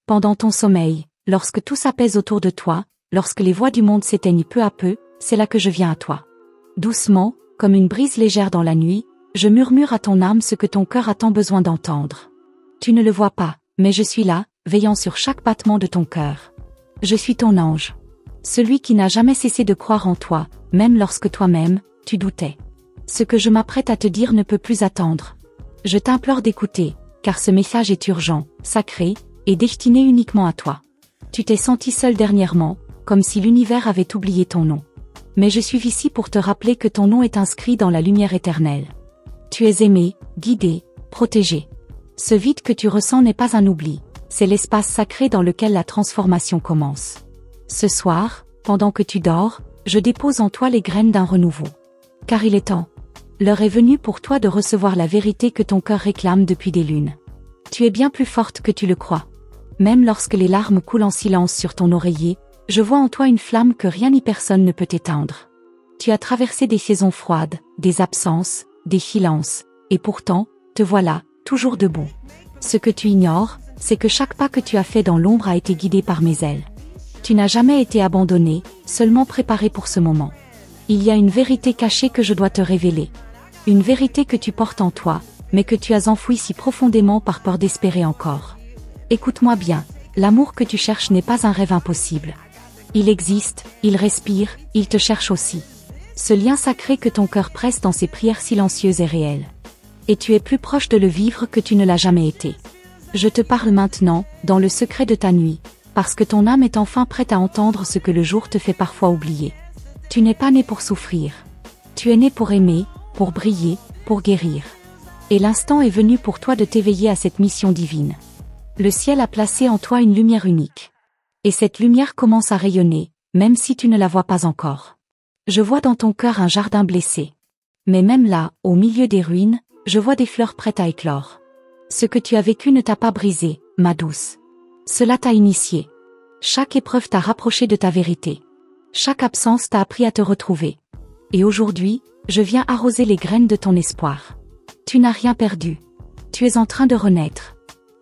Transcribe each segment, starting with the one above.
Pendant ton sommeil, lorsque tout s'apaise autour de toi, lorsque les voix du monde s'éteignent peu à peu, c'est là que je viens à toi. Doucement, comme une brise légère dans la nuit, je murmure à ton âme ce que ton cœur a tant besoin d'entendre. Tu ne le vois pas, mais je suis là, veillant sur chaque battement de ton cœur. Je suis ton ange. Celui qui n'a jamais cessé de croire en toi, même lorsque toi-même, tu doutais. Ce que je m'apprête à te dire ne peut plus attendre. Je t'implore d'écouter, car ce message est urgent, sacré, et destiné uniquement à toi. Tu t'es senti seul dernièrement, comme si l'univers avait oublié ton nom. Mais je suis ici pour te rappeler que ton nom est inscrit dans la lumière éternelle. Tu es aimé, guidé, protégé. Ce vide que tu ressens n'est pas un oubli, c'est l'espace sacré dans lequel la transformation commence. Ce soir, pendant que tu dors, je dépose en toi les graines d'un renouveau. Car il est temps. L'heure est venue pour toi de recevoir la vérité que ton cœur réclame depuis des lunes. Tu es bien plus forte que tu le crois. Même lorsque les larmes coulent en silence sur ton oreiller, je vois en toi une flamme que rien ni personne ne peut éteindre. Tu as traversé des saisons froides, des absences, des silences, et pourtant, te voilà, toujours debout. Ce que tu ignores, c'est que chaque pas que tu as fait dans l'ombre a été guidé par mes ailes. Tu n'as jamais été abandonné, seulement préparé pour ce moment. Il y a une vérité cachée que je dois te révéler. Une vérité que tu portes en toi, mais que tu as enfouie si profondément par peur d'espérer encore. Écoute-moi bien, l'amour que tu cherches n'est pas un rêve impossible. Il existe, il respire, il te cherche aussi. Ce lien sacré que ton cœur presse dans ses prières silencieuses est réel. Et tu es plus proche de le vivre que tu ne l'as jamais été. Je te parle maintenant, dans le secret de ta nuit, parce que ton âme est enfin prête à entendre ce que le jour te fait parfois oublier. Tu n'es pas né pour souffrir. Tu es né pour aimer, pour briller, pour guérir. Et l'instant est venu pour toi de t'éveiller à cette mission divine. Le ciel a placé en toi une lumière unique. Et cette lumière commence à rayonner, même si tu ne la vois pas encore. Je vois dans ton cœur un jardin blessé. Mais même là, au milieu des ruines, je vois des fleurs prêtes à éclore. Ce que tu as vécu ne t'a pas brisé, ma douce. Cela t'a initié. Chaque épreuve t'a rapproché de ta vérité. Chaque absence t'a appris à te retrouver. Et aujourd'hui, je viens arroser les graines de ton espoir. Tu n'as rien perdu. Tu es en train de renaître.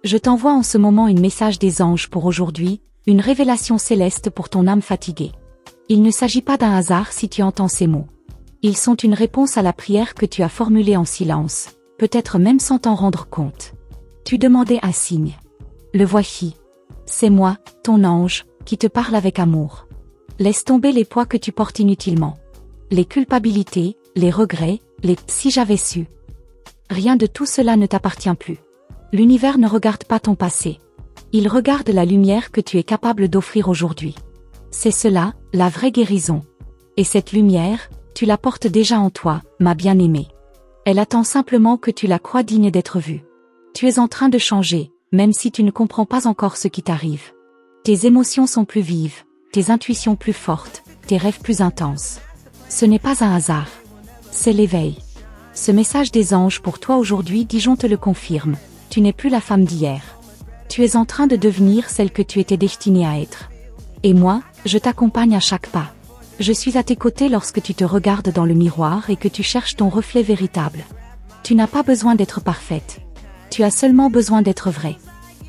Je t'envoie en ce moment un message des anges pour aujourd'hui, une révélation céleste pour ton âme fatiguée. Il ne s'agit pas d'un hasard si tu entends ces mots. Ils sont une réponse à la prière que tu as formulée en silence, peut-être même sans t'en rendre compte. Tu demandais un signe. Le voici. C'est moi, ton ange, qui te parle avec amour. Laisse tomber les poids que tu portes inutilement. Les culpabilités, les regrets, les « si j'avais su ». Rien de tout cela ne t'appartient plus. L'univers ne regarde pas ton passé. Il regarde la lumière que tu es capable d'offrir aujourd'hui. C'est cela, la vraie guérison. Et cette lumière, tu la portes déjà en toi, ma bien-aimée. Elle attend simplement que tu la crois digne d'être vue. Tu es en train de changer, même si tu ne comprends pas encore ce qui t'arrive. Tes émotions sont plus vives, tes intuitions plus fortes, tes rêves plus intenses. Ce n'est pas un hasard. C'est l'éveil. Ce message des anges pour toi aujourd'hui, Dijon te le confirme. Tu n'es plus la femme d'hier. Tu es en train de devenir celle que tu étais destinée à être. Et moi, je t'accompagne à chaque pas. Je suis à tes côtés lorsque tu te regardes dans le miroir et que tu cherches ton reflet véritable. Tu n'as pas besoin d'être parfaite. Tu as seulement besoin d'être vraie.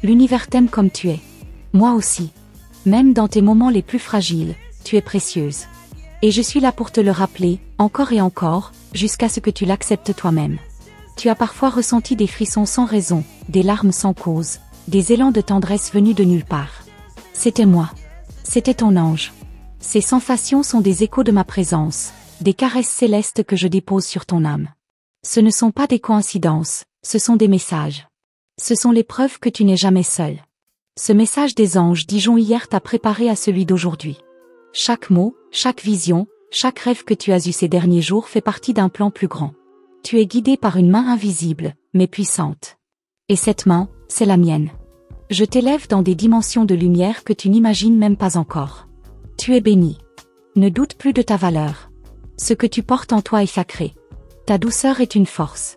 L'univers t'aime comme tu es. Moi aussi. Même dans tes moments les plus fragiles, tu es précieuse. Et je suis là pour te le rappeler, encore et encore, jusqu'à ce que tu l'acceptes toi-même. Tu as parfois ressenti des frissons sans raison, des larmes sans cause, des élans de tendresse venus de nulle part. C'était moi. C'était ton ange. Ces sensations sont des échos de ma présence, des caresses célestes que je dépose sur ton âme. Ce ne sont pas des coïncidences, ce sont des messages. Ce sont les preuves que tu n'es jamais seul. Ce message des anges Dijon hier t'a préparé à celui d'aujourd'hui. Chaque mot, chaque vision, chaque rêve que tu as eu ces derniers jours fait partie d'un plan plus grand. Tu es guidé par une main invisible, mais puissante. Et cette main, c'est la mienne. Je t'élève dans des dimensions de lumière que tu n'imagines même pas encore. Tu es béni. Ne doute plus de ta valeur. Ce que tu portes en toi est sacré. Ta douceur est une force.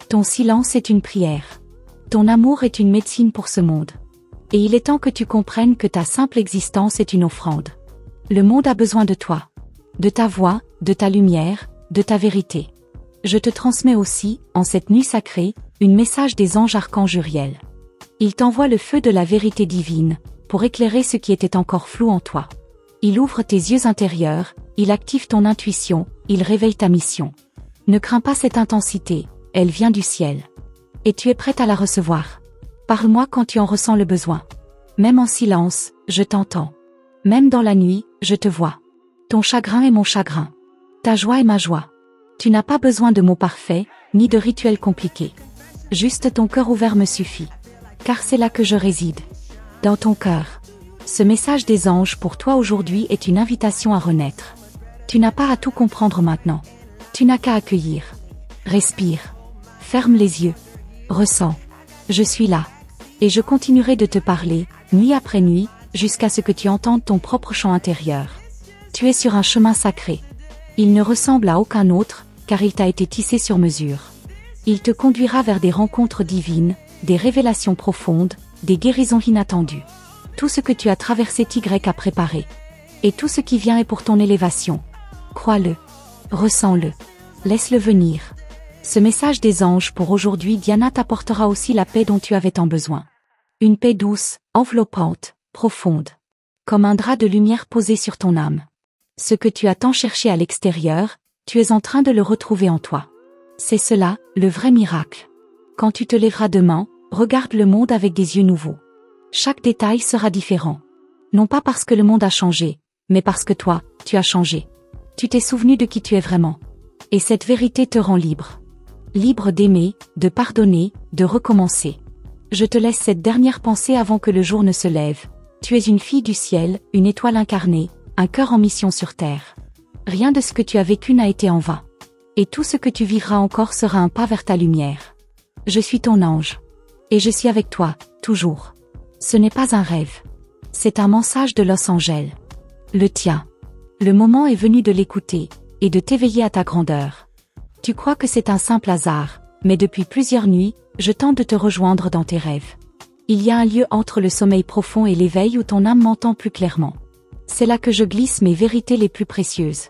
Ton silence est une prière. Ton amour est une médecine pour ce monde. Et il est temps que tu comprennes que ta simple existence est une offrande. Le monde a besoin de toi. De ta voix, de ta lumière, de ta vérité. Je te transmets aussi, en cette nuit sacrée, un message des anges archanges Uriel. Il t'envoie le feu de la vérité divine, pour éclairer ce qui était encore flou en toi. Il ouvre tes yeux intérieurs, il active ton intuition, il réveille ta mission. Ne crains pas cette intensité, elle vient du ciel. Et tu es prête à la recevoir. Parle-moi quand tu en ressens le besoin. Même en silence, je t'entends. Même dans la nuit, je te vois. Ton chagrin est mon chagrin. Ta joie est ma joie. Tu n'as pas besoin de mots parfaits, ni de rituels compliqués. Juste ton cœur ouvert me suffit. Car c'est là que je réside. Dans ton cœur. Ce message des anges pour toi aujourd'hui est une invitation à renaître. Tu n'as pas à tout comprendre maintenant. Tu n'as qu'à accueillir. Respire. Ferme les yeux. Ressens. Je suis là. Et je continuerai de te parler, nuit après nuit, jusqu'à ce que tu entendes ton propre chant intérieur. Tu es sur un chemin sacré. Il ne ressemble à aucun autre, car il t'a été tissé sur mesure. Il te conduira vers des rencontres divines, des révélations profondes, des guérisons inattendues. Tout ce que tu as traversé t'y a préparé. Et tout ce qui vient est pour ton élévation. Crois-le. Ressens-le. Laisse-le venir. Ce message des anges pour aujourd'hui, Diana, t'apportera aussi la paix dont tu avais tant besoin. Une paix douce, enveloppante, profonde. Comme un drap de lumière posé sur ton âme. Ce que tu as tant cherché à l'extérieur, tu es en train de le retrouver en toi. C'est cela, le vrai miracle. Quand tu te lèveras demain, regarde le monde avec des yeux nouveaux. Chaque détail sera différent. Non pas parce que le monde a changé, mais parce que toi, tu as changé. Tu t'es souvenu de qui tu es vraiment. Et cette vérité te rend libre. Libre d'aimer, de pardonner, de recommencer. Je te laisse cette dernière pensée avant que le jour ne se lève. Tu es une fille du ciel, une étoile incarnée, un cœur en mission sur terre. Rien de ce que tu as vécu n'a été en vain. Et tout ce que tu vivras encore sera un pas vers ta lumière. Je suis ton ange. Et je suis avec toi, toujours. Ce n'est pas un rêve. C'est un message de Los Angeles. Le tien. Le moment est venu de l'écouter, et de t'éveiller à ta grandeur. Tu crois que c'est un simple hasard, mais depuis plusieurs nuits, je tente de te rejoindre dans tes rêves. Il y a un lieu entre le sommeil profond et l'éveil où ton âme m'entend plus clairement. C'est là que je glisse mes vérités les plus précieuses.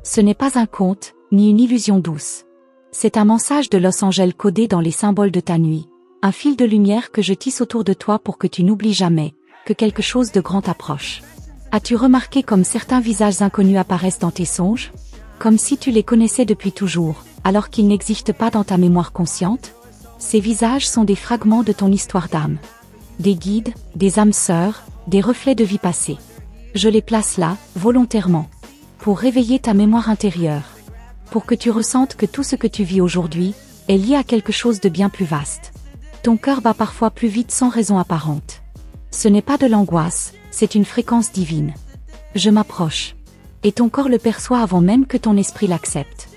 Ce n'est pas un conte, ni une illusion douce. C'est un message de Los Angeles codé dans les symboles de ta nuit. Un fil de lumière que je tisse autour de toi pour que tu n'oublies jamais que quelque chose de grand approche. As-tu remarqué comme certains visages inconnus apparaissent dans tes songes? Comme si tu les connaissais depuis toujours, alors qu'ils n'existent pas dans ta mémoire consciente? Ces visages sont des fragments de ton histoire d'âme. Des guides, des âmes sœurs, des reflets de vie passée. Je les place là, volontairement. Pour réveiller ta mémoire intérieure. Pour que tu ressentes que tout ce que tu vis aujourd'hui est lié à quelque chose de bien plus vaste. Ton cœur bat parfois plus vite sans raison apparente. Ce n'est pas de l'angoisse, c'est une fréquence divine. Je m'approche. Et ton corps le perçoit avant même que ton esprit l'accepte.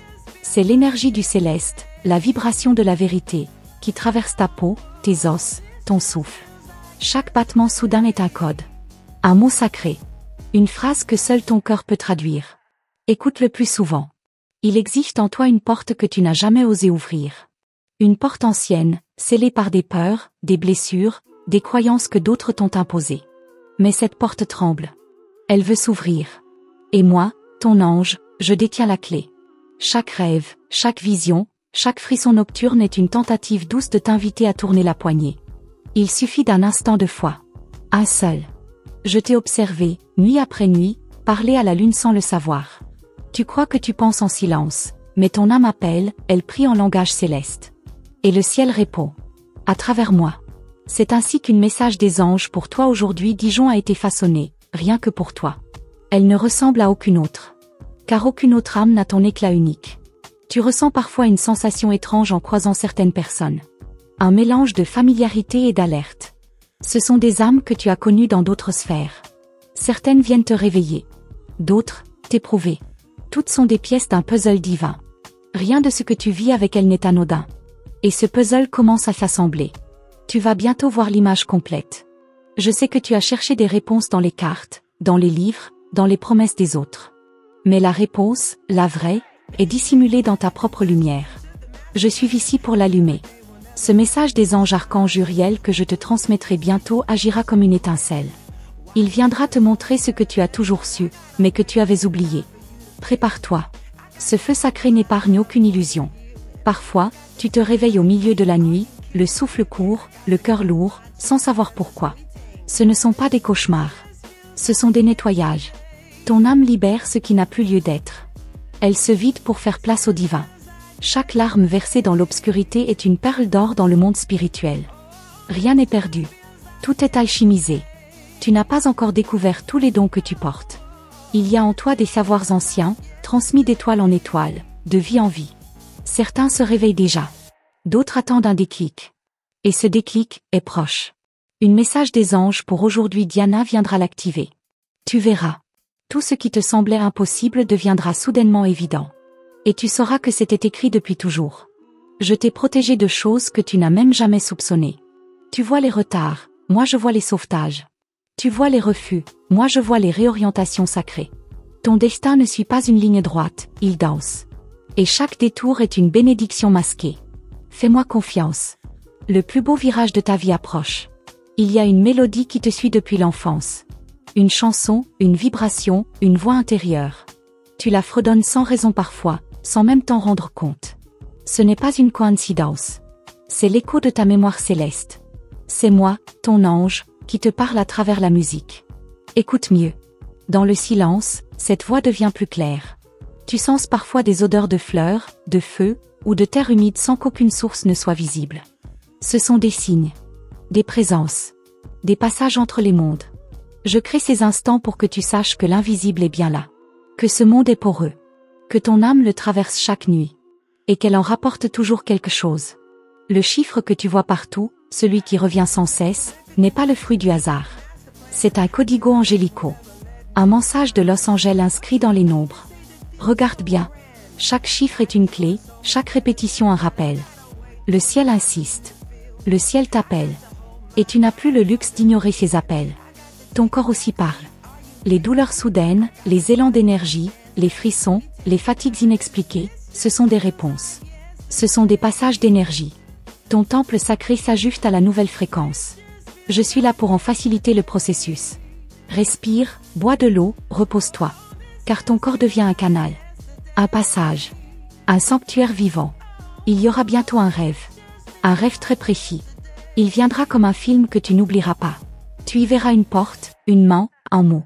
C'est l'énergie du céleste, la vibration de la vérité, qui traverse ta peau, tes os, ton souffle. Chaque battement soudain est un code. Un mot sacré. Une phrase que seul ton cœur peut traduire. Écoute-le plus souvent. Il existe en toi une porte que tu n'as jamais osé ouvrir. Une porte ancienne, scellée par des peurs, des blessures, des croyances que d'autres t'ont imposées. Mais cette porte tremble. Elle veut s'ouvrir. Et moi, ton ange, je détiens la clé. Chaque rêve, chaque vision, chaque frisson nocturne est une tentative douce de t'inviter à tourner la poignée. Il suffit d'un instant de foi. Un seul. Je t'ai observé, nuit après nuit, parler à la lune sans le savoir. Tu crois que tu penses en silence, mais ton âme appelle, elle prie en langage céleste. Et le ciel répond. À travers moi. C'est ainsi qu'une message des anges pour toi aujourd'hui Dijon a été façonnée, rien que pour toi. Elle ne ressemble à aucune autre. Car aucune autre âme n'a ton éclat unique. Tu ressens parfois une sensation étrange en croisant certaines personnes. Un mélange de familiarité et d'alerte. Ce sont des âmes que tu as connues dans d'autres sphères. Certaines viennent te réveiller. D'autres, t'éprouver. Toutes sont des pièces d'un puzzle divin. Rien de ce que tu vis avec elles n'est anodin. Et ce puzzle commence à s'assembler. Tu vas bientôt voir l'image complète. Je sais que tu as cherché des réponses dans les cartes, dans les livres, dans les promesses des autres. Mais la réponse, la vraie, est dissimulée dans ta propre lumière. Je suis ici pour l'allumer. Ce message des anges archanges Uriel que je te transmettrai bientôt agira comme une étincelle. Il viendra te montrer ce que tu as toujours su, mais que tu avais oublié. Prépare-toi. Ce feu sacré n'épargne aucune illusion. Parfois, tu te réveilles au milieu de la nuit, le souffle court, le cœur lourd, sans savoir pourquoi. Ce ne sont pas des cauchemars. Ce sont des nettoyages. Ton âme libère ce qui n'a plus lieu d'être. Elle se vide pour faire place au divin. Chaque larme versée dans l'obscurité est une perle d'or dans le monde spirituel. Rien n'est perdu. Tout est alchimisé. Tu n'as pas encore découvert tous les dons que tu portes. Il y a en toi des savoirs anciens, transmis d'étoile en étoile, de vie en vie. Certains se réveillent déjà. D'autres attendent un déclic. Et ce déclic est proche. Un message des anges pour aujourd'hui, Diana viendra l'activer. Tu verras. Tout ce qui te semblait impossible deviendra soudainement évident. Et tu sauras que c'était écrit depuis toujours. Je t'ai protégé de choses que tu n'as même jamais soupçonnées. Tu vois les retards, moi je vois les sauvetages. Tu vois les refus, moi je vois les réorientations sacrées. Ton destin ne suit pas une ligne droite, il danse. Et chaque détour est une bénédiction masquée. Fais-moi confiance. Le plus beau virage de ta vie approche. Il y a une mélodie qui te suit depuis l'enfance. Une chanson, une vibration, une voix intérieure. Tu la fredonnes sans raison parfois, sans même t'en rendre compte. Ce n'est pas une coïncidence. C'est l'écho de ta mémoire céleste. C'est moi, ton ange, qui te parle à travers la musique. Écoute mieux. Dans le silence, cette voix devient plus claire. Tu sens parfois des odeurs de fleurs, de feu, ou de terre humide sans qu'aucune source ne soit visible. Ce sont des signes. Des présences. Des passages entre les mondes. Je crée ces instants pour que tu saches que l'invisible est bien là. Que ce monde est poreux. Que ton âme le traverse chaque nuit. Et qu'elle en rapporte toujours quelque chose. Le chiffre que tu vois partout, celui qui revient sans cesse, n'est pas le fruit du hasard. C'est un codigo angélico. Un mensage de Los Angeles inscrit dans les nombres. Regarde bien. Chaque chiffre est une clé, chaque répétition un rappel. Le ciel insiste. Le ciel t'appelle. Et tu n'as plus le luxe d'ignorer ses appels. Ton corps aussi parle. Les douleurs soudaines, les élans d'énergie, les frissons, les fatigues inexpliquées, ce sont des réponses. Ce sont des passages d'énergie. Ton temple sacré s'ajuste à la nouvelle fréquence. Je suis là pour en faciliter le processus. Respire, bois de l'eau, repose-toi. Car ton corps devient un canal. Un passage. Un sanctuaire vivant. Il y aura bientôt un rêve. Un rêve très précis. Il viendra comme un film que tu n'oublieras pas. Tu y verras une porte, une main, un mot.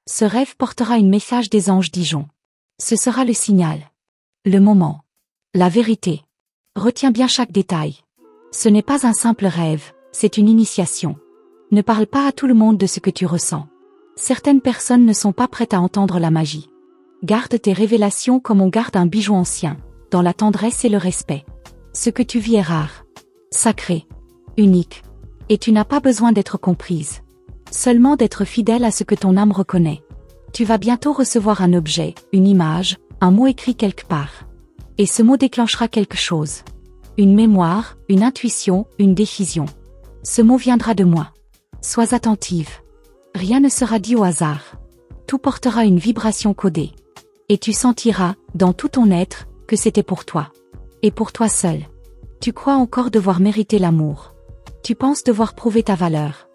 Ce rêve portera un message des anges Dijon. Ce sera le signal. Le moment. La vérité. Retiens bien chaque détail. Ce n'est pas un simple rêve, c'est une initiation. Ne parle pas à tout le monde de ce que tu ressens. Certaines personnes ne sont pas prêtes à entendre la magie. Garde tes révélations comme on garde un bijou ancien, dans la tendresse et le respect. Ce que tu vis est rare, sacré, unique. Et tu n'as pas besoin d'être comprise. Seulement d'être fidèle à ce que ton âme reconnaît. Tu vas bientôt recevoir un objet, une image, un mot écrit quelque part. Et ce mot déclenchera quelque chose. Une mémoire, une intuition, une décision. Ce mot viendra de moi. Sois attentive. Rien ne sera dit au hasard. Tout portera une vibration codée. Et tu sentiras, dans tout ton être, que c'était pour toi. Et pour toi seul. Tu crois encore devoir mériter l'amour. Tu penses devoir prouver ta valeur.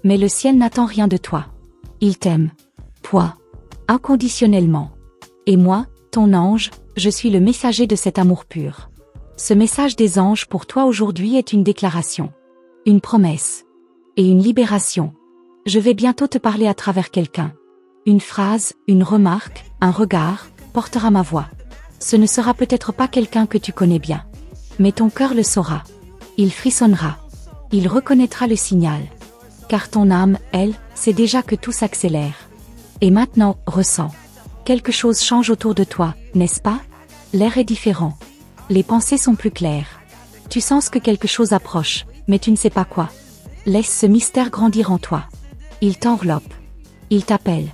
Mais le ciel n'attend rien de toi. Il t'aime. Toi. Inconditionnellement. Et moi, ton ange, je suis le messager de cet amour pur. Ce message des anges pour toi aujourd'hui est une déclaration. Une promesse. Et une libération. Je vais bientôt te parler à travers quelqu'un. Une phrase, une remarque, un regard, portera ma voix. Ce ne sera peut-être pas quelqu'un que tu connais bien. Mais ton cœur le saura. Il frissonnera. Il reconnaîtra le signal. Car ton âme, elle, sait déjà que tout s'accélère. Et maintenant, ressens. Quelque chose change autour de toi, n'est-ce pas? L'air est différent. Les pensées sont plus claires. Tu sens que quelque chose approche, mais tu ne sais pas quoi. Laisse ce mystère grandir en toi. Il t'enveloppe. Il t'appelle.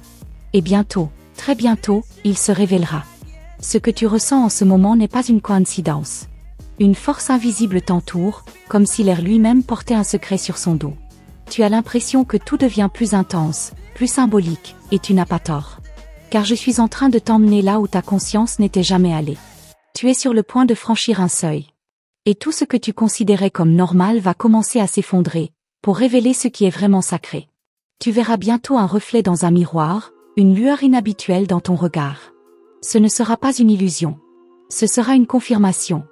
Et bientôt, très bientôt, il se révélera. Ce que tu ressens en ce moment n'est pas une coïncidence. Une force invisible t'entoure, comme si l'air lui-même portait un secret sur son dos. Tu as l'impression que tout devient plus intense, plus symbolique, et tu n'as pas tort. Car je suis en train de t'emmener là où ta conscience n'était jamais allée. Tu es sur le point de franchir un seuil. Et tout ce que tu considérais comme normal va commencer à s'effondrer, pour révéler ce qui est vraiment sacré. Tu verras bientôt un reflet dans un miroir, une lueur inhabituelle dans ton regard. Ce ne sera pas une illusion. Ce sera une confirmation.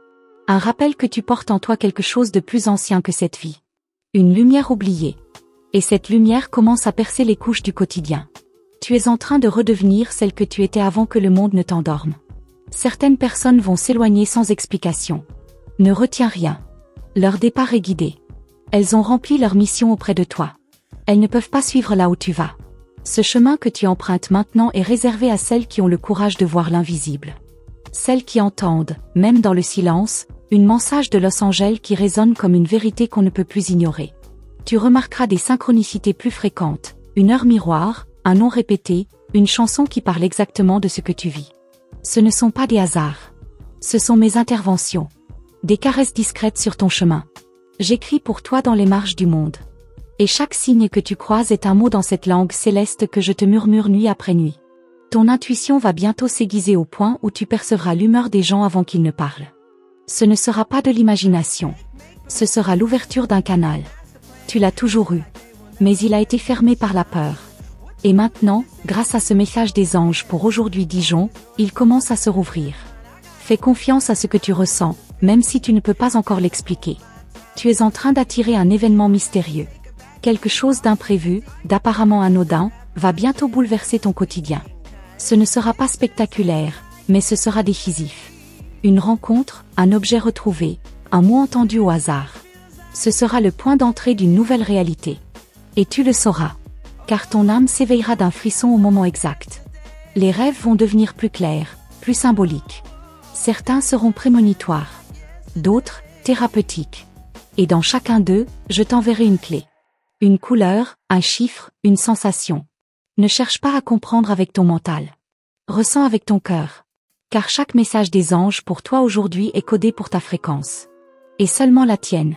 Un rappel que tu portes en toi quelque chose de plus ancien que cette vie. Une lumière oubliée. Et cette lumière commence à percer les couches du quotidien. Tu es en train de redevenir celle que tu étais avant que le monde ne t'endorme. Certaines personnes vont s'éloigner sans explication. Ne retiens rien. Leur départ est guidé. Elles ont rempli leur mission auprès de toi. Elles ne peuvent pas suivre là où tu vas. Ce chemin que tu empruntes maintenant est réservé à celles qui ont le courage de voir l'invisible. Celles qui entendent, même dans le silence, une message de Los Angeles qui résonne comme une vérité qu'on ne peut plus ignorer. Tu remarqueras des synchronicités plus fréquentes, une heure miroir, un nom répété, une chanson qui parle exactement de ce que tu vis. Ce ne sont pas des hasards. Ce sont mes interventions. Des caresses discrètes sur ton chemin. J'écris pour toi dans les marges du monde. Et chaque signe que tu croises est un mot dans cette langue céleste que je te murmure nuit après nuit. Ton intuition va bientôt s'aiguiser au point où tu percevras l'humeur des gens avant qu'ils ne parlent. Ce ne sera pas de l'imagination. Ce sera l'ouverture d'un canal. Tu l'as toujours eu. Mais il a été fermé par la peur. Et maintenant, grâce à ce message des anges pour aujourd'hui Dijon, il commence à se rouvrir. Fais confiance à ce que tu ressens, même si tu ne peux pas encore l'expliquer. Tu es en train d'attirer un événement mystérieux. Quelque chose d'imprévu, d'apparemment anodin, va bientôt bouleverser ton quotidien. Ce ne sera pas spectaculaire, mais ce sera décisif. Une rencontre, un objet retrouvé, un mot entendu au hasard. Ce sera le point d'entrée d'une nouvelle réalité. Et tu le sauras. Car ton âme s'éveillera d'un frisson au moment exact. Les rêves vont devenir plus clairs, plus symboliques. Certains seront prémonitoires. D'autres, thérapeutiques. Et dans chacun d'eux, je t'enverrai une clé. Une couleur, un chiffre, une sensation. Ne cherche pas à comprendre avec ton mental. Ressens avec ton cœur. Car chaque message des anges pour toi aujourd'hui est codé pour ta fréquence. Et seulement la tienne.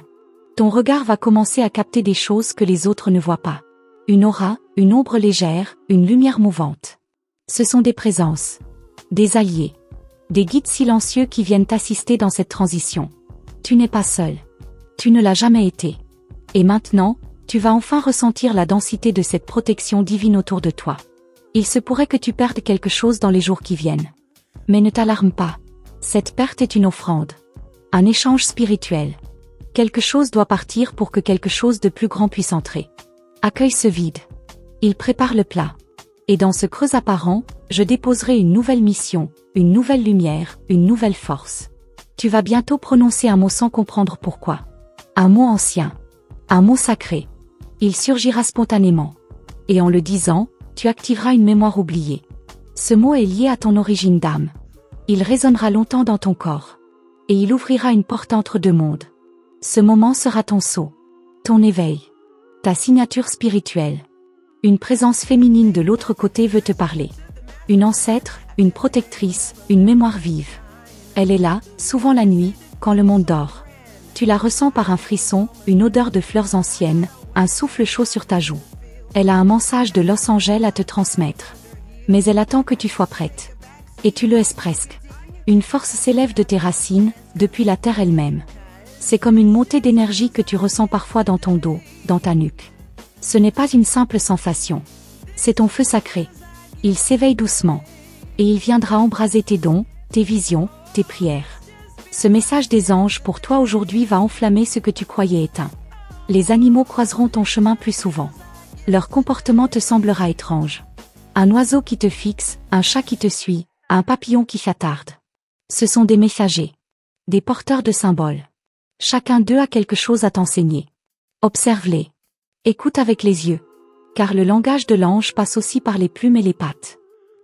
Ton regard va commencer à capter des choses que les autres ne voient pas. Une aura, une ombre légère, une lumière mouvante. Ce sont des présences. Des alliés. Des guides silencieux qui viennent t'assister dans cette transition. Tu n'es pas seul. Tu ne l'as jamais été. Et maintenant, tu vas enfin ressentir la densité de cette protection divine autour de toi. Il se pourrait que tu perdes quelque chose dans les jours qui viennent. Mais ne t'alarme pas. Cette perte est une offrande. Un échange spirituel. Quelque chose doit partir pour que quelque chose de plus grand puisse entrer. Accueille ce vide. Il prépare le plat. Et dans ce creux apparent, je déposerai une nouvelle mission, une nouvelle lumière, une nouvelle force. Tu vas bientôt prononcer un mot sans comprendre pourquoi. Un mot ancien. Un mot sacré. Il surgira spontanément. Et en le disant, tu activeras une mémoire oubliée. Ce mot est lié à ton origine d'âme. Il résonnera longtemps dans ton corps. Et il ouvrira une porte entre deux mondes. Ce moment sera ton sceau. Ton éveil. Ta signature spirituelle. Une présence féminine de l'autre côté veut te parler. Une ancêtre, une protectrice, une mémoire vive. Elle est là, souvent la nuit, quand le monde dort. Tu la ressens par un frisson, une odeur de fleurs anciennes, un souffle chaud sur ta joue. Elle a un message de Los Angeles à te transmettre. Mais elle attend que tu sois prête. Et tu le es presque. Une force s'élève de tes racines, depuis la terre elle-même. C'est comme une montée d'énergie que tu ressens parfois dans ton dos, dans ta nuque. Ce n'est pas une simple sensation. C'est ton feu sacré. Il s'éveille doucement. Et il viendra embraser tes dons, tes visions, tes prières. Ce message des anges pour toi aujourd'hui va enflammer ce que tu croyais éteint. Les animaux croiseront ton chemin plus souvent. Leur comportement te semblera étrange. Un oiseau qui te fixe, un chat qui te suit, un papillon qui s'attarde. Ce sont des messagers. Des porteurs de symboles. Chacun d'eux a quelque chose à t'enseigner. Observe-les. Écoute avec les yeux. Car le langage de l'ange passe aussi par les plumes et les pattes.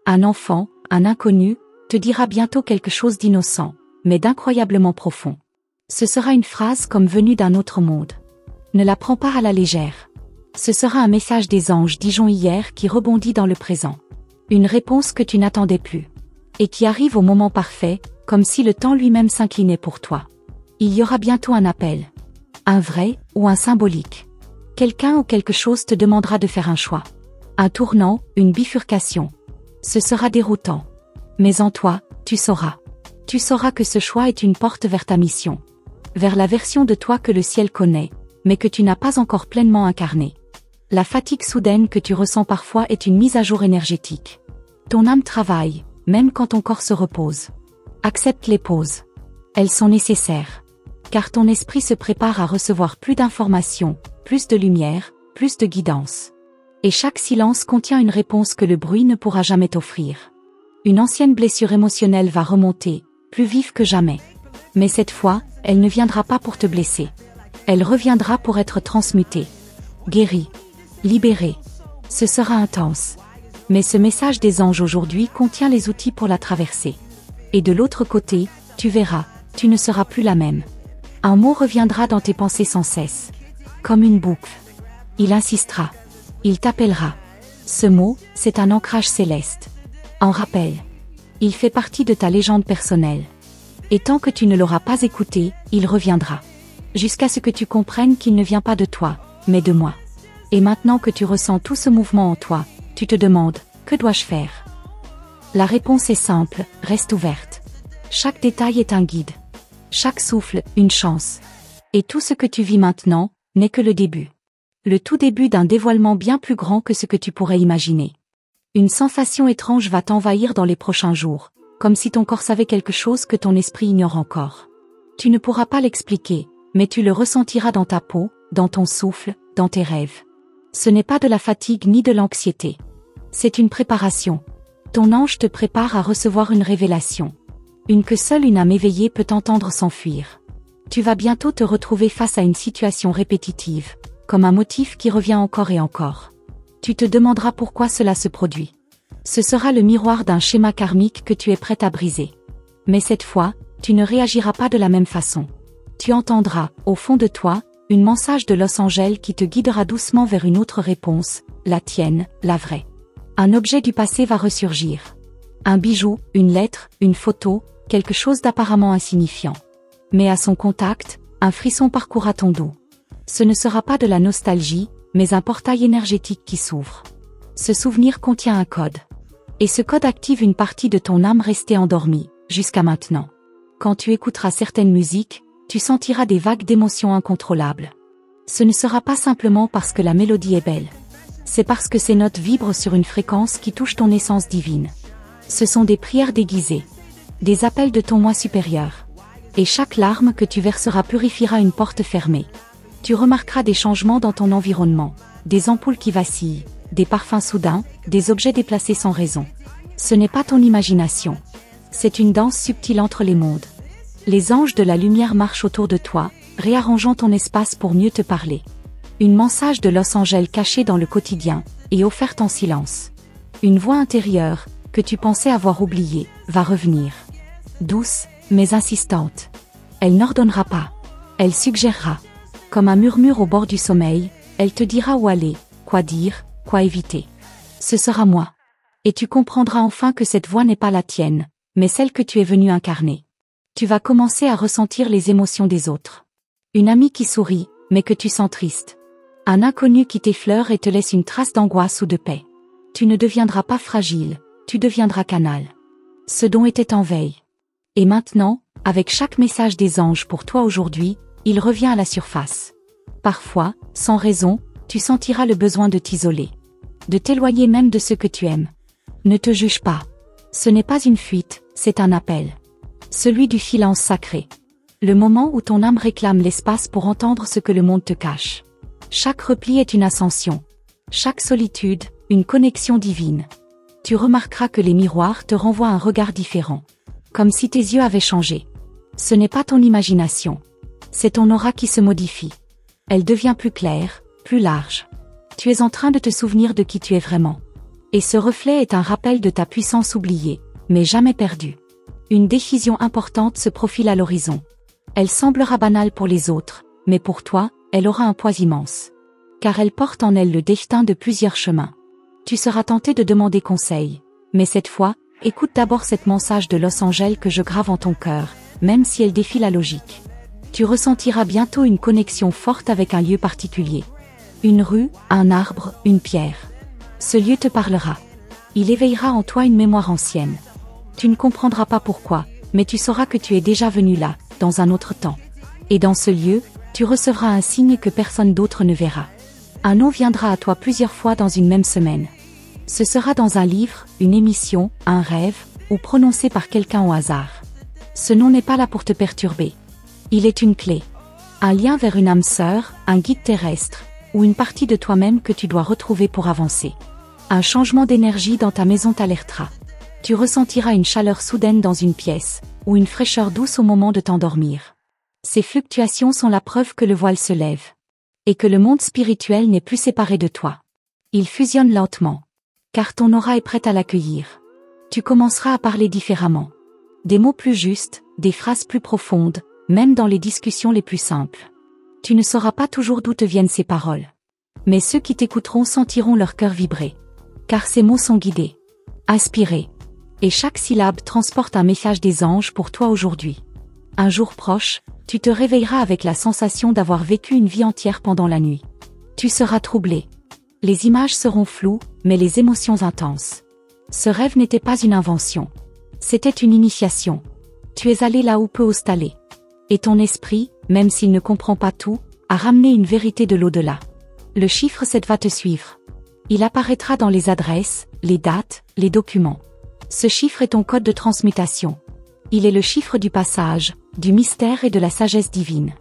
Un enfant, un inconnu, te dira bientôt quelque chose d'innocent, mais d'incroyablement profond. Ce sera une phrase comme venue d'un autre monde. Ne la prends pas à la légère. Ce sera un message des anges Dijon hier qui rebondit dans le présent. Une réponse que tu n'attendais plus. Et qui arrive au moment parfait, comme si le temps lui-même s'inclinait pour toi. Il y aura bientôt un appel. Un vrai, ou un symbolique. Quelqu'un ou quelque chose te demandera de faire un choix. Un tournant, une bifurcation. Ce sera déroutant. Mais en toi, tu sauras. Tu sauras que ce choix est une porte vers ta mission. Vers la version de toi que le ciel connaît, mais que tu n'as pas encore pleinement incarnée. La fatigue soudaine que tu ressens parfois est une mise à jour énergétique. Ton âme travaille, même quand ton corps se repose. Accepte les pauses. Elles sont nécessaires. Car ton esprit se prépare à recevoir plus d'informations, plus de lumière, plus de guidance. Et chaque silence contient une réponse que le bruit ne pourra jamais t'offrir. Une ancienne blessure émotionnelle va remonter, plus vive que jamais. Mais cette fois, elle ne viendra pas pour te blesser. Elle reviendra pour être transmutée, guérie, libérée. Ce sera intense. Mais ce message des anges aujourd'hui contient les outils pour la traverser. Et de l'autre côté, tu verras, tu ne seras plus la même. Un mot reviendra dans tes pensées sans cesse. Comme une boucle. Il insistera. Il t'appellera. Ce mot, c'est un ancrage céleste. En rappel. Il fait partie de ta légende personnelle. Et tant que tu ne l'auras pas écouté, il reviendra. Jusqu'à ce que tu comprennes qu'il ne vient pas de toi, mais de moi. Et maintenant que tu ressens tout ce mouvement en toi, tu te demandes, que dois-je faire? La réponse est simple, reste ouverte. Chaque détail est un guide. Chaque souffle, une chance. Et tout ce que tu vis maintenant, n'est que le début. Le tout début d'un dévoilement bien plus grand que ce que tu pourrais imaginer. Une sensation étrange va t'envahir dans les prochains jours, comme si ton corps savait quelque chose que ton esprit ignore encore. Tu ne pourras pas l'expliquer, mais tu le ressentiras dans ta peau, dans ton souffle, dans tes rêves. Ce n'est pas de la fatigue ni de l'anxiété. C'est une préparation. Ton ange te prépare à recevoir une révélation. Une que seule une âme éveillée peut entendre s'enfuir. Tu vas bientôt te retrouver face à une situation répétitive, comme un motif qui revient encore et encore. Tu te demanderas pourquoi cela se produit. Ce sera le miroir d'un schéma karmique que tu es prête à briser. Mais cette fois, tu ne réagiras pas de la même façon. Tu entendras, au fond de toi, une message de Los Angeles qui te guidera doucement vers une autre réponse, la tienne, la vraie. Un objet du passé va ressurgir. Un bijou, une lettre, une photo, quelque chose d'apparemment insignifiant. Mais à son contact, un frisson parcourra ton dos. Ce ne sera pas de la nostalgie, mais un portail énergétique qui s'ouvre. Ce souvenir contient un code. Et ce code active une partie de ton âme restée endormie, jusqu'à maintenant. Quand tu écouteras certaines musiques, tu sentiras des vagues d'émotions incontrôlables. Ce ne sera pas simplement parce que la mélodie est belle. C'est parce que ces notes vibrent sur une fréquence qui touche ton essence divine. Ce sont des prières déguisées. Des appels de ton moi supérieur. Et chaque larme que tu verseras purifiera une porte fermée. Tu remarqueras des changements dans ton environnement, des ampoules qui vacillent, des parfums soudains, des objets déplacés sans raison. Ce n'est pas ton imagination. C'est une danse subtile entre les mondes. Les anges de la lumière marchent autour de toi, réarrangeant ton espace pour mieux te parler. Une message de Los Angeles cachée dans le quotidien, et offerte en silence. Une voix intérieure, que tu pensais avoir oubliée, va revenir. Douce, mais insistante. Elle n'ordonnera pas. Elle suggérera. Comme un murmure au bord du sommeil, elle te dira où aller, quoi dire, quoi éviter. Ce sera moi. Et tu comprendras enfin que cette voix n'est pas la tienne, mais celle que tu es venu incarner. Tu vas commencer à ressentir les émotions des autres. Une amie qui sourit, mais que tu sens triste. Un inconnu qui t'effleure et te laisse une trace d'angoisse ou de paix. Tu ne deviendras pas fragile, tu deviendras canal. Ce don était en veille. Et maintenant, avec chaque message des anges pour toi aujourd'hui, il revient à la surface. Parfois, sans raison, tu sentiras le besoin de t'isoler. De t'éloigner même de ceux que tu aimes. Ne te juge pas. Ce n'est pas une fuite, c'est un appel. Celui du silence sacré. Le moment où ton âme réclame l'espace pour entendre ce que le monde te cache. Chaque repli est une ascension. Chaque solitude, une connexion divine. Tu remarqueras que les miroirs te renvoient un regard différent. Comme si tes yeux avaient changé. Ce n'est pas ton imagination. C'est ton aura qui se modifie. Elle devient plus claire, plus large. Tu es en train de te souvenir de qui tu es vraiment. Et ce reflet est un rappel de ta puissance oubliée, mais jamais perdue. Une décision importante se profile à l'horizon. Elle semblera banale pour les autres, mais pour toi, elle aura un poids immense. Car elle porte en elle le destin de plusieurs chemins. Tu seras tenté de demander conseil. Mais cette fois, écoute d'abord cette message de Los Angeles que je grave en ton cœur, même si elle défie la logique. Tu ressentiras bientôt une connexion forte avec un lieu particulier. Une rue, un arbre, une pierre. Ce lieu te parlera. Il éveillera en toi une mémoire ancienne. Tu ne comprendras pas pourquoi, mais tu sauras que tu es déjà venu là, dans un autre temps. Et dans ce lieu, tu recevras un signe que personne d'autre ne verra. Un nom viendra à toi plusieurs fois dans une même semaine. Ce sera dans un livre, une émission, un rêve, ou prononcé par quelqu'un au hasard. Ce nom n'est pas là pour te perturber. Il est une clé. Un lien vers une âme sœur, un guide terrestre, ou une partie de toi-même que tu dois retrouver pour avancer. Un changement d'énergie dans ta maison t'alertera. Tu ressentiras une chaleur soudaine dans une pièce, ou une fraîcheur douce au moment de t'endormir. Ces fluctuations sont la preuve que le voile se lève. Et que le monde spirituel n'est plus séparé de toi. Il fusionne lentement. Car ton aura est prête à l'accueillir. Tu commenceras à parler différemment. Des mots plus justes, des phrases plus profondes, même dans les discussions les plus simples. Tu ne sauras pas toujours d'où te viennent ces paroles. Mais ceux qui t'écouteront sentiront leur cœur vibrer. Car ces mots sont guidés. Inspirés. Et chaque syllabe transporte un message des anges pour toi aujourd'hui. Un jour proche, tu te réveilleras avec la sensation d'avoir vécu une vie entière pendant la nuit. Tu seras troublé. Les images seront floues, mais les émotions intenses. Ce rêve n'était pas une invention. C'était une initiation. Tu es allé là où peu osent aller. Et ton esprit, même s'il ne comprend pas tout, a ramené une vérité de l'au-delà. Le chiffre 7 va te suivre. Il apparaîtra dans les adresses, les dates, les documents. Ce chiffre est ton code de transmutation. Il est le chiffre du passage, du mystère et de la sagesse divine.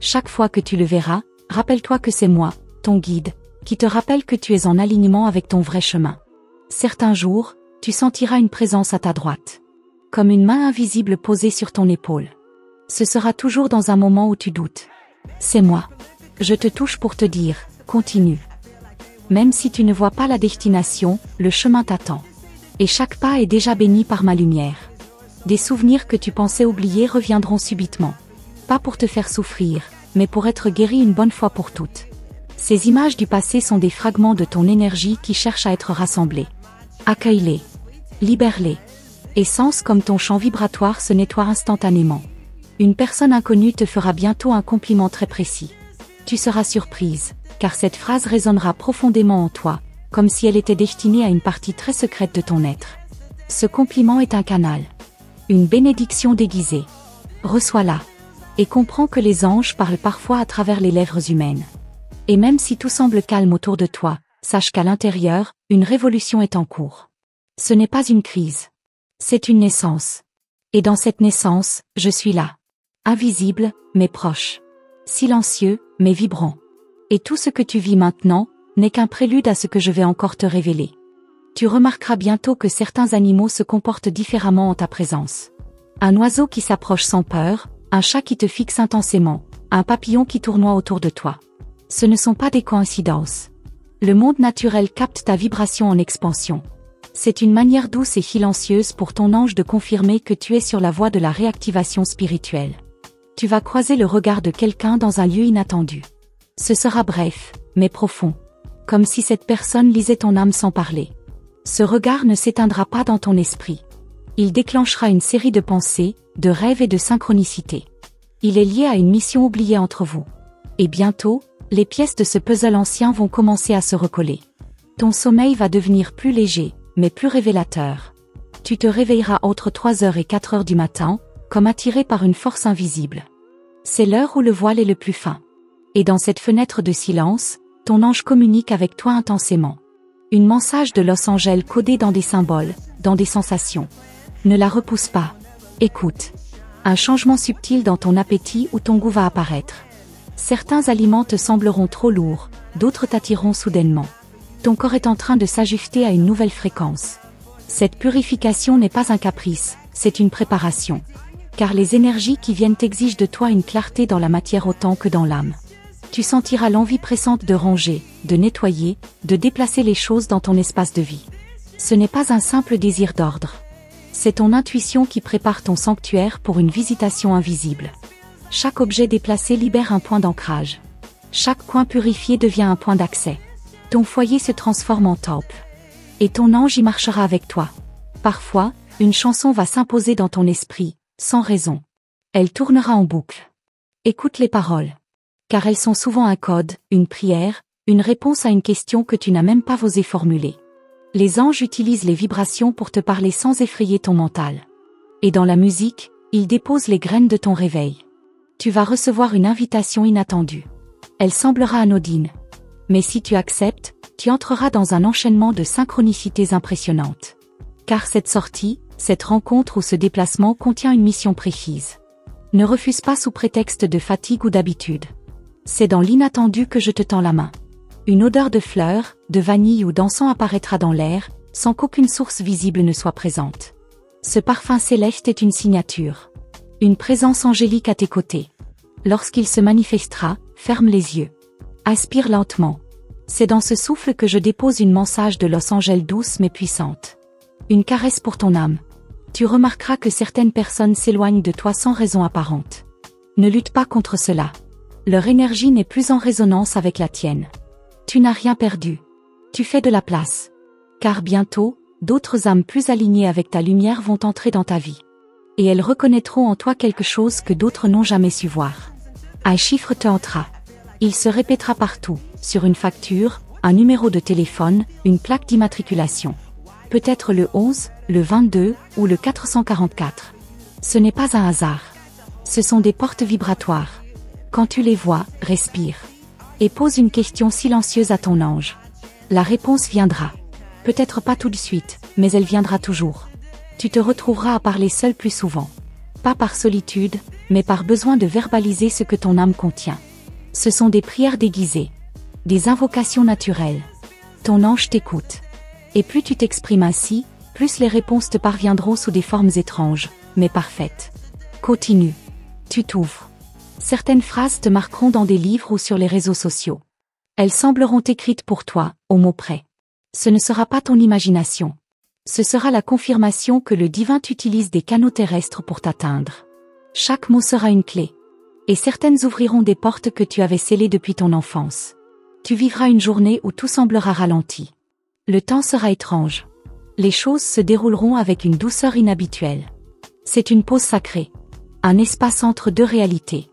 Chaque fois que tu le verras, rappelle-toi que c'est moi, ton guide, qui te rappelle que tu es en alignement avec ton vrai chemin. Certains jours, tu sentiras une présence à ta droite. Comme une main invisible posée sur ton épaule. Ce sera toujours dans un moment où tu doutes. C'est moi. Je te touche pour te dire, continue. Même si tu ne vois pas la destination, le chemin t'attend. Et chaque pas est déjà béni par ma lumière. Des souvenirs que tu pensais oublier reviendront subitement. Pas pour te faire souffrir, mais pour être guéri une bonne fois pour toutes. Ces images du passé sont des fragments de ton énergie qui cherchent à être rassemblés. Accueille-les. Libère-les. Et sens comme ton champ vibratoire se nettoie instantanément. Une personne inconnue te fera bientôt un compliment très précis. Tu seras surprise, car cette phrase résonnera profondément en toi, comme si elle était destinée à une partie très secrète de ton être. Ce compliment est un canal. Une bénédiction déguisée. Reçois-la. Et comprends que les anges parlent parfois à travers les lèvres humaines. Et même si tout semble calme autour de toi, sache qu'à l'intérieur, une révolution est en cours. Ce n'est pas une crise. C'est une naissance. Et dans cette naissance, je suis là. Invisible, mais proche. Silencieux, mais vibrant. Et tout ce que tu vis maintenant, n'est qu'un prélude à ce que je vais encore te révéler. Tu remarqueras bientôt que certains animaux se comportent différemment en ta présence. Un oiseau qui s'approche sans peur, un chat qui te fixe intensément, un papillon qui tournoie autour de toi. Ce ne sont pas des coïncidences. Le monde naturel capte ta vibration en expansion. C'est une manière douce et silencieuse pour ton ange de confirmer que tu es sur la voie de la réactivation spirituelle. Tu vas croiser le regard de quelqu'un dans un lieu inattendu. Ce sera bref, mais profond. Comme si cette personne lisait ton âme sans parler. Ce regard ne s'éteindra pas dans ton esprit. Il déclenchera une série de pensées, de rêves et de synchronicités. Il est lié à une mission oubliée entre vous. Et bientôt, les pièces de ce puzzle ancien vont commencer à se recoller. Ton sommeil va devenir plus léger, mais plus révélateur. Tu te réveilleras entre 3h et 4h du matin, comme attiré par une force invisible. C'est l'heure où le voile est le plus fin. Et dans cette fenêtre de silence, ton ange communique avec toi intensément. Une message de Los Angeles codée dans des symboles, dans des sensations. Ne la repousse pas. Écoute. Un changement subtil dans ton appétit ou ton goût va apparaître. Certains aliments te sembleront trop lourds, d'autres t'attireront soudainement. Ton corps est en train de s'ajuster à une nouvelle fréquence. Cette purification n'est pas un caprice, c'est une préparation. Car les énergies qui viennent exigent de toi une clarté dans la matière autant que dans l'âme. Tu sentiras l'envie pressante de ranger, de nettoyer, de déplacer les choses dans ton espace de vie. Ce n'est pas un simple désir d'ordre. C'est ton intuition qui prépare ton sanctuaire pour une visitation invisible. Chaque objet déplacé libère un point d'ancrage. Chaque coin purifié devient un point d'accès. Ton foyer se transforme en temple. Et ton ange y marchera avec toi. Parfois, une chanson va s'imposer dans ton esprit, sans raison. Elle tournera en boucle. Écoute les paroles. Car elles sont souvent un code, une prière, une réponse à une question que tu n'as même pas osé formuler. Les anges utilisent les vibrations pour te parler sans effrayer ton mental. Et dans la musique, ils déposent les graines de ton réveil. Tu vas recevoir une invitation inattendue. Elle semblera anodine. Mais si tu acceptes, tu entreras dans un enchaînement de synchronicités impressionnantes. Car cette sortie, Cette rencontre ou ce déplacement contient une mission précise. Ne refuse pas sous prétexte de fatigue ou d'habitude. C'est dans l'inattendu que je te tends la main. Une odeur de fleurs, de vanille ou d'encens apparaîtra dans l'air, sans qu'aucune source visible ne soit présente. Ce parfum céleste est une signature. Une présence angélique à tes côtés. Lorsqu'il se manifestera, ferme les yeux. Aspire lentement. C'est dans ce souffle que je dépose une massage de Los Angeles douce mais puissante. Une caresse pour ton âme. Tu remarqueras que certaines personnes s'éloignent de toi sans raison apparente. Ne lutte pas contre cela. Leur énergie n'est plus en résonance avec la tienne. Tu n'as rien perdu. Tu fais de la place. Car bientôt, d'autres âmes plus alignées avec ta lumière vont entrer dans ta vie. Et elles reconnaîtront en toi quelque chose que d'autres n'ont jamais su voir. Un chiffre te hantera. Il se répétera partout, sur une facture, un numéro de téléphone, une plaque d'immatriculation. Peut-être le 11, le 22 ou le 444. Ce n'est pas un hasard. Ce sont des portes vibratoires. Quand tu les vois, respire. Et pose une question silencieuse à ton ange. La réponse viendra. Peut-être pas tout de suite, mais elle viendra toujours. Tu te retrouveras à parler seul plus souvent. Pas par solitude, mais par besoin de verbaliser ce que ton âme contient. Ce sont des prières déguisées. Des invocations naturelles. Ton ange t'écoute. Et plus tu t'exprimes ainsi, plus les réponses te parviendront sous des formes étranges, mais parfaites. Continue. Tu t'ouvres. Certaines phrases te marqueront dans des livres ou sur les réseaux sociaux. Elles sembleront écrites pour toi, au mot près. Ce ne sera pas ton imagination. Ce sera la confirmation que le divin utilise des canaux terrestres pour t'atteindre. Chaque mot sera une clé. Et certaines ouvriront des portes que tu avais scellées depuis ton enfance. Tu vivras une journée où tout semblera ralenti. Le temps sera étrange. Les choses se dérouleront avec une douceur inhabituelle. C'est une pause sacrée. Un espace entre deux réalités.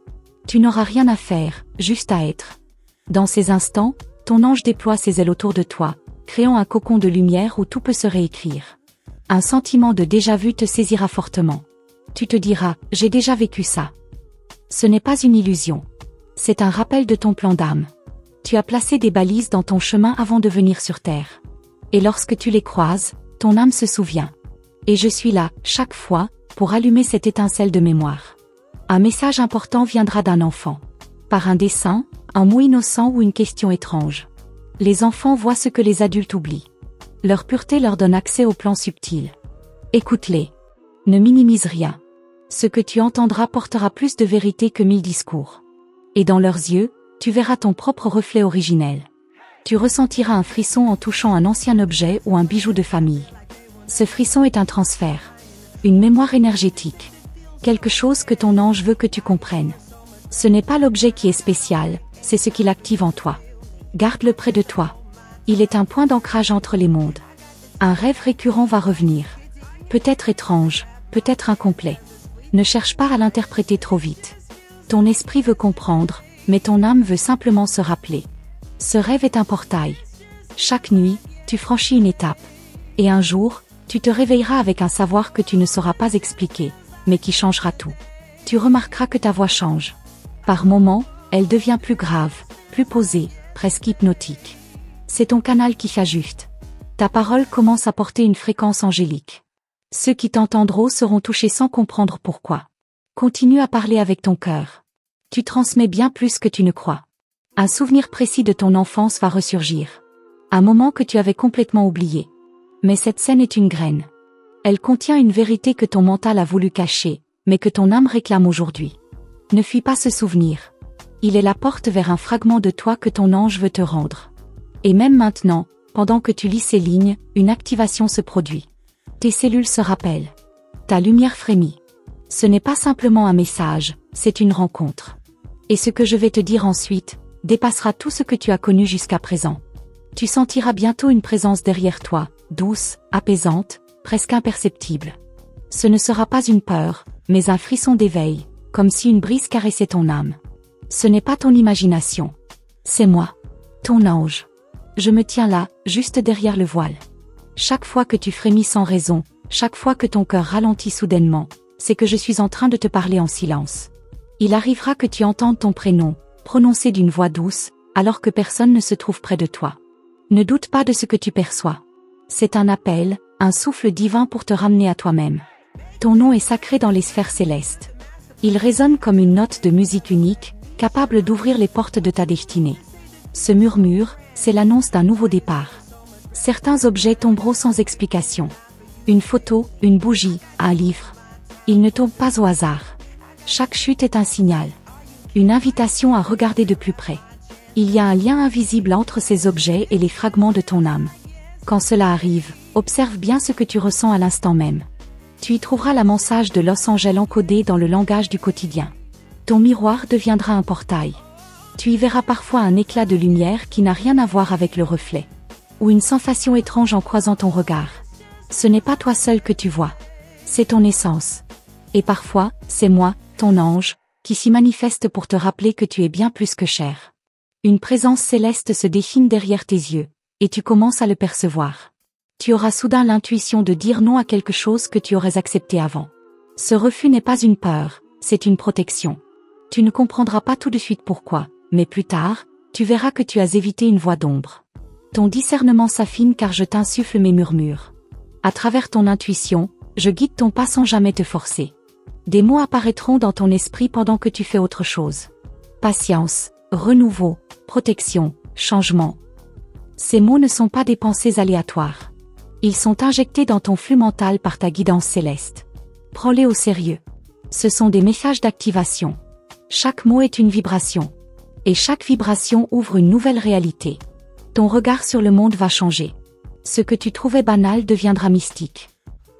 Tu n'auras rien à faire, juste à être. Dans ces instants, ton ange déploie ses ailes autour de toi, créant un cocon de lumière où tout peut se réécrire. Un sentiment de déjà-vu te saisira fortement. Tu te diras, j'ai déjà vécu ça. Ce n'est pas une illusion. C'est un rappel de ton plan d'âme. Tu as placé des balises dans ton chemin avant de venir sur Terre. Et lorsque tu les croises, ton âme se souvient. Et je suis là, chaque fois, pour allumer cette étincelle de mémoire. Un message important viendra d'un enfant. Par un dessin, un mot innocent ou une question étrange. Les enfants voient ce que les adultes oublient. Leur pureté leur donne accès aux plans subtils. Écoute-les. Ne minimise rien. Ce que tu entendras portera plus de vérité que 1000 discours. Et dans leurs yeux, tu verras ton propre reflet originel. Tu ressentiras un frisson en touchant un ancien objet ou un bijou de famille. Ce frisson est un transfert. Une mémoire énergétique. Quelque chose que ton ange veut que tu comprennes. Ce n'est pas l'objet qui est spécial, c'est ce qu'il active en toi. Garde-le près de toi. Il est un point d'ancrage entre les mondes. Un rêve récurrent va revenir. Peut-être étrange, peut-être incomplet. Ne cherche pas à l'interpréter trop vite. Ton esprit veut comprendre, mais ton âme veut simplement se rappeler. Ce rêve est un portail. Chaque nuit, tu franchis une étape. Et un jour, tu te réveilleras avec un savoir que tu ne sauras pas expliquer, mais qui changera tout. Tu remarqueras que ta voix change. Par moments, elle devient plus grave, plus posée, presque hypnotique. C'est ton canal qui s'ajuste. Ta parole commence à porter une fréquence angélique. Ceux qui t'entendront seront touchés sans comprendre pourquoi. Continue à parler avec ton cœur. Tu transmets bien plus que tu ne crois. Un souvenir précis de ton enfance va ressurgir. Un moment que tu avais complètement oublié. Mais cette scène est une graine. Elle contient une vérité que ton mental a voulu cacher, mais que ton âme réclame aujourd'hui. Ne fuis pas ce souvenir. Il est la porte vers un fragment de toi que ton ange veut te rendre. Et même maintenant, pendant que tu lis ces lignes, une activation se produit. Tes cellules se rappellent. Ta lumière frémit. Ce n'est pas simplement un message, c'est une rencontre. Et ce que je vais te dire ensuite, dépassera tout ce que tu as connu jusqu'à présent. Tu sentiras bientôt une présence derrière toi, douce, apaisante, presque imperceptible. Ce ne sera pas une peur, mais un frisson d'éveil, comme si une brise caressait ton âme. Ce n'est pas ton imagination. C'est moi. Ton ange. Je me tiens là, juste derrière le voile. Chaque fois que tu frémis sans raison, chaque fois que ton cœur ralentit soudainement, c'est que je suis en train de te parler en silence. Il arrivera que tu entendes ton prénom, prononcé d'une voix douce, alors que personne ne se trouve près de toi. Ne doute pas de ce que tu perçois. C'est un appel, un souffle divin pour te ramener à toi-même. Ton nom est sacré dans les sphères célestes. Il résonne comme une note de musique unique, capable d'ouvrir les portes de ta destinée. Ce murmure, c'est l'annonce d'un nouveau départ. Certains objets tomberont sans explication. Une photo, une bougie, un livre. Ils ne tombent pas au hasard. Chaque chute est un signal. Une invitation à regarder de plus près. Il y a un lien invisible entre ces objets et les fragments de ton âme. Quand cela arrive, observe bien ce que tu ressens à l'instant même. Tu y trouveras la mensage de Los Angeles encodée dans le langage du quotidien. Ton miroir deviendra un portail. Tu y verras parfois un éclat de lumière qui n'a rien à voir avec le reflet. Ou une sensation étrange en croisant ton regard. Ce n'est pas toi seul que tu vois. C'est ton essence. Et parfois, c'est moi, ton ange, qui s'y manifeste pour te rappeler que tu es bien plus que cher. Une présence céleste se dessine derrière tes yeux, et tu commences à le percevoir. Tu auras soudain l'intuition de dire non à quelque chose que tu aurais accepté avant. Ce refus n'est pas une peur, c'est une protection. Tu ne comprendras pas tout de suite pourquoi, mais plus tard, tu verras que tu as évité une voie d'ombre. Ton discernement s'affine car je t'insuffle mes murmures. À travers ton intuition, je guide ton pas sans jamais te forcer. Des mots apparaîtront dans ton esprit pendant que tu fais autre chose. Patience, renouveau, protection, changement. Ces mots ne sont pas des pensées aléatoires. Ils sont injectés dans ton flux mental par ta guidance céleste. Prends-les au sérieux. Ce sont des messages d'activation. Chaque mot est une vibration. Et chaque vibration ouvre une nouvelle réalité. Ton regard sur le monde va changer. Ce que tu trouvais banal deviendra mystique.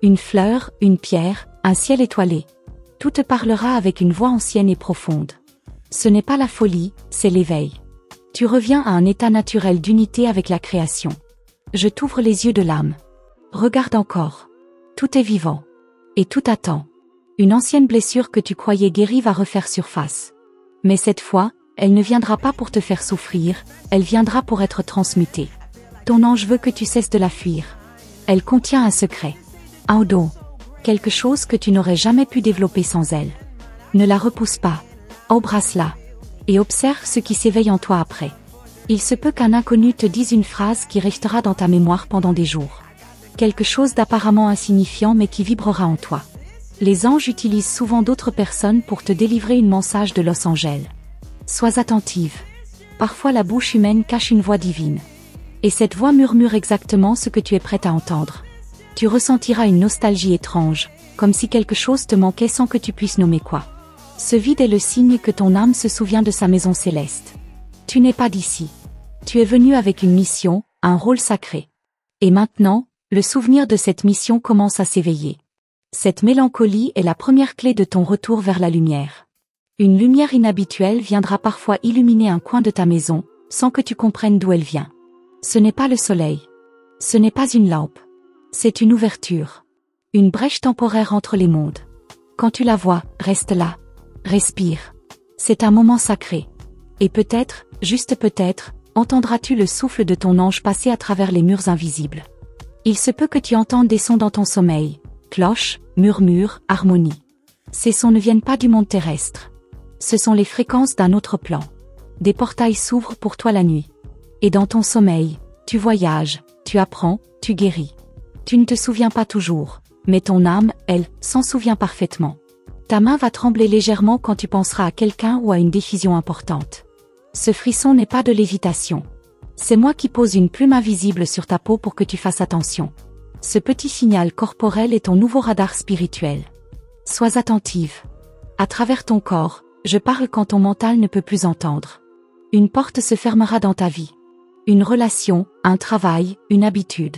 Une fleur, une pierre, un ciel étoilé. Tout te parlera avec une voix ancienne et profonde. Ce n'est pas la folie, c'est l'éveil. Tu reviens à un état naturel d'unité avec la création. Je t'ouvre les yeux de l'âme. Regarde encore. Tout est vivant. Et tout attend. Une ancienne blessure que tu croyais guérie va refaire surface. Mais cette fois, elle ne viendra pas pour te faire souffrir, elle viendra pour être transmutée. Ton ange veut que tu cesses de la fuir. Elle contient un secret. Un don. Quelque chose que tu n'aurais jamais pu développer sans elle. Ne la repousse pas. Embrasse-la. Et observe ce qui s'éveille en toi après. Il se peut qu'un inconnu te dise une phrase qui restera dans ta mémoire pendant des jours. Quelque chose d'apparemment insignifiant mais qui vibrera en toi. Les anges utilisent souvent d'autres personnes pour te délivrer une message de Los Angeles. Sois attentive. Parfois la bouche humaine cache une voix divine. Et cette voix murmure exactement ce que tu es prête à entendre. Tu ressentiras une nostalgie étrange, comme si quelque chose te manquait sans que tu puisses nommer quoi. Ce vide est le signe que ton âme se souvient de sa maison céleste. Tu n'es pas d'ici. Tu es venu avec une mission, un rôle sacré. Et maintenant, le souvenir de cette mission commence à s'éveiller. Cette mélancolie est la première clé de ton retour vers la lumière. Une lumière inhabituelle viendra parfois illuminer un coin de ta maison, sans que tu comprennes d'où elle vient. Ce n'est pas le soleil. Ce n'est pas une lampe. C'est une ouverture. Une brèche temporaire entre les mondes. Quand tu la vois, reste là. Respire. C'est un moment sacré. Et peut-être, juste peut-être, entendras-tu le souffle de ton ange passer à travers les murs invisibles. Il se peut que tu entendes des sons dans ton sommeil, cloches, murmures, harmonies. Ces sons ne viennent pas du monde terrestre. Ce sont les fréquences d'un autre plan. Des portails s'ouvrent pour toi la nuit. Et dans ton sommeil, tu voyages, tu apprends, tu guéris. Tu ne te souviens pas toujours, mais ton âme, elle, s'en souvient parfaitement. Ta main va trembler légèrement quand tu penseras à quelqu'un ou à une décision importante. Ce frisson n'est pas de lévitation. C'est moi qui pose une plume invisible sur ta peau pour que tu fasses attention. Ce petit signal corporel est ton nouveau radar spirituel. Sois attentive. À travers ton corps, je parle quand ton mental ne peut plus entendre. Une porte se fermera dans ta vie. Une relation, un travail, une habitude.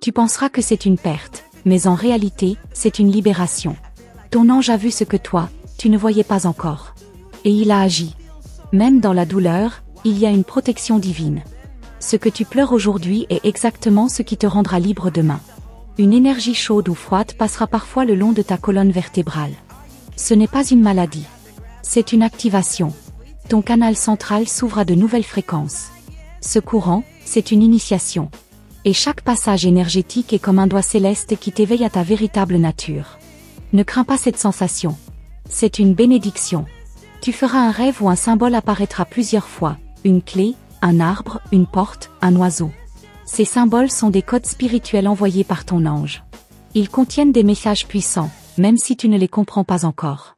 Tu penseras que c'est une perte, mais en réalité, c'est une libération. Ton ange a vu ce que toi, tu ne voyais pas encore. Et il a agi. Même dans la douleur, il y a une protection divine. Ce que tu pleures aujourd'hui est exactement ce qui te rendra libre demain. Une énergie chaude ou froide passera parfois le long de ta colonne vertébrale. Ce n'est pas une maladie. C'est une activation. Ton canal central s'ouvre à de nouvelles fréquences. Ce courant, c'est une initiation. Et chaque passage énergétique est comme un doigt céleste qui t'éveille à ta véritable nature. Ne crains pas cette sensation. C'est une bénédiction. Tu feras un rêve où un symbole apparaîtra plusieurs fois, une clé, un arbre, une porte, un oiseau. Ces symboles sont des codes spirituels envoyés par ton ange. Ils contiennent des messages puissants, même si tu ne les comprends pas encore.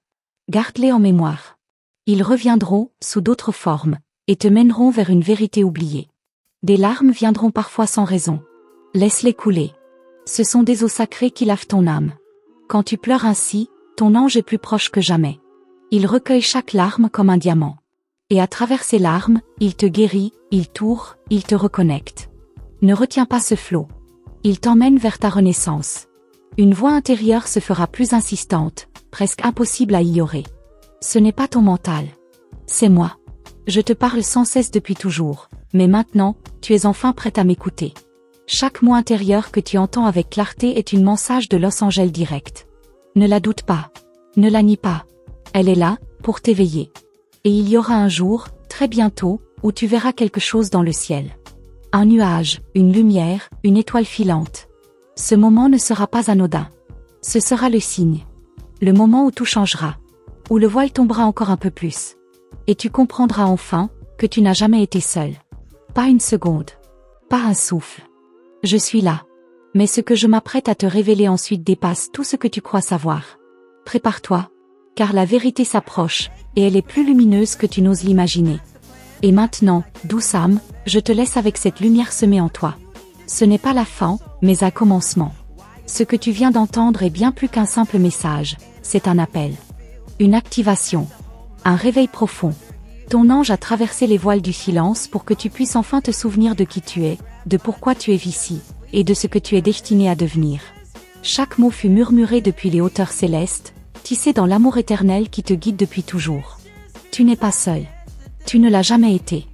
Garde-les en mémoire. Ils reviendront, sous d'autres formes, et te mèneront vers une vérité oubliée. Des larmes viendront parfois sans raison. Laisse-les couler. Ce sont des eaux sacrées qui lavent ton âme. Quand tu pleures ainsi, ton ange est plus proche que jamais. Il recueille chaque larme comme un diamant. Et à travers ces larmes, il te guérit, il t'ouvre, il te reconnecte. Ne retiens pas ce flot. Il t'emmène vers ta renaissance. Une voix intérieure se fera plus insistante, presque impossible à ignorer. Ce n'est pas ton mental. C'est moi. Je te parle sans cesse depuis toujours, mais maintenant, tu es enfin prête à m'écouter. Chaque mot intérieur que tu entends avec clarté est une message de Los Angeles direct. Ne la doute pas. Ne la nie pas. Elle est là, pour t'éveiller. Et il y aura un jour, très bientôt, où tu verras quelque chose dans le ciel. Un nuage, une lumière, une étoile filante. Ce moment ne sera pas anodin. Ce sera le signe. Le moment où tout changera. Où le voile tombera encore un peu plus. Et tu comprendras enfin, que tu n'as jamais été seul. Pas une seconde. Pas un souffle. Je suis là. Mais ce que je m'apprête à te révéler ensuite dépasse tout ce que tu crois savoir. Prépare-toi. Car la vérité s'approche, et elle est plus lumineuse que tu n'oses l'imaginer. Et maintenant, douce âme, je te laisse avec cette lumière semée en toi. Ce n'est pas la fin, mais un commencement. Ce que tu viens d'entendre est bien plus qu'un simple message, c'est un appel. Une activation. Un réveil profond. Ton ange a traversé les voiles du silence pour que tu puisses enfin te souvenir de qui tu es, de pourquoi tu es ici, et de ce que tu es destiné à devenir. Chaque mot fut murmuré depuis les hauteurs célestes, tissé dans l'amour éternel qui te guide depuis toujours. Tu n'es pas seul. Tu ne l'as jamais été.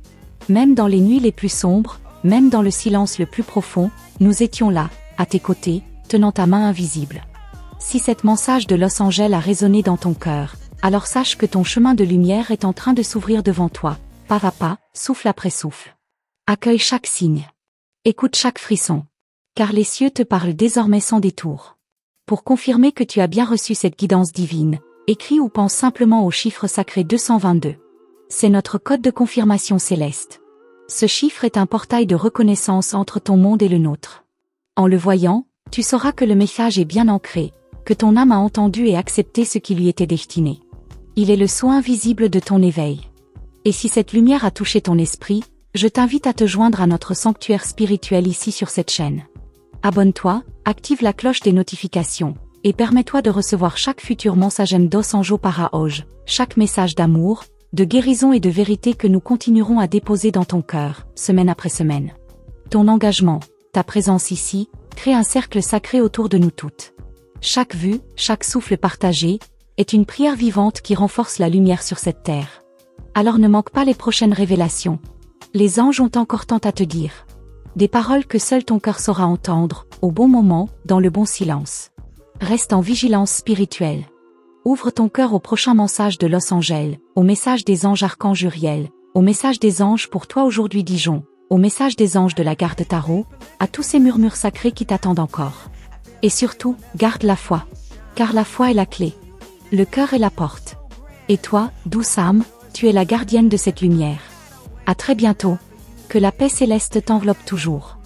Même dans les nuits les plus sombres, même dans le silence le plus profond, nous étions là, à tes côtés, tenant ta main invisible. Si cette message de Los Angeles a résonné dans ton cœur, alors sache que ton chemin de lumière est en train de s'ouvrir devant toi, pas à pas, souffle après souffle. Accueille chaque signe. Écoute chaque frisson. Car les cieux te parlent désormais sans détour. Pour confirmer que tu as bien reçu cette guidance divine, écris ou pense simplement au chiffre sacré 222. C'est notre code de confirmation céleste. Ce chiffre est un portail de reconnaissance entre ton monde et le nôtre. En le voyant, tu sauras que le message est bien ancré, que ton âme a entendu et accepté ce qui lui était destiné. Il est le sceau invisible de ton éveil. Et si cette lumière a touché ton esprit, je t'invite à te joindre à notre sanctuaire spirituel ici sur cette chaîne. Abonne-toi, active la cloche des notifications, et permets-toi de recevoir chaque futur mensagem dos anjo para hoje, chaque message d'amour, de guérison et de vérité que nous continuerons à déposer dans ton cœur, semaine après semaine. Ton engagement, ta présence ici, crée un cercle sacré autour de nous toutes. Chaque vue, chaque souffle partagé, est une prière vivante qui renforce la lumière sur cette terre. Alors ne manque pas les prochaines révélations. Les anges ont encore tant à te dire. Des paroles que seul ton cœur saura entendre, au bon moment, dans le bon silence. Reste en vigilance spirituelle. Ouvre ton cœur au prochain message de Los Angeles, au message des anges archanges Uriel, au message des anges pour toi aujourd'hui Dijon, au message des anges de la garde tarot, à tous ces murmures sacrés qui t'attendent encore. Et surtout, garde la foi. Car la foi est la clé. Le cœur est la porte. Et toi, douce âme, tu es la gardienne de cette lumière. À très bientôt. Que la paix céleste t'enveloppe toujours.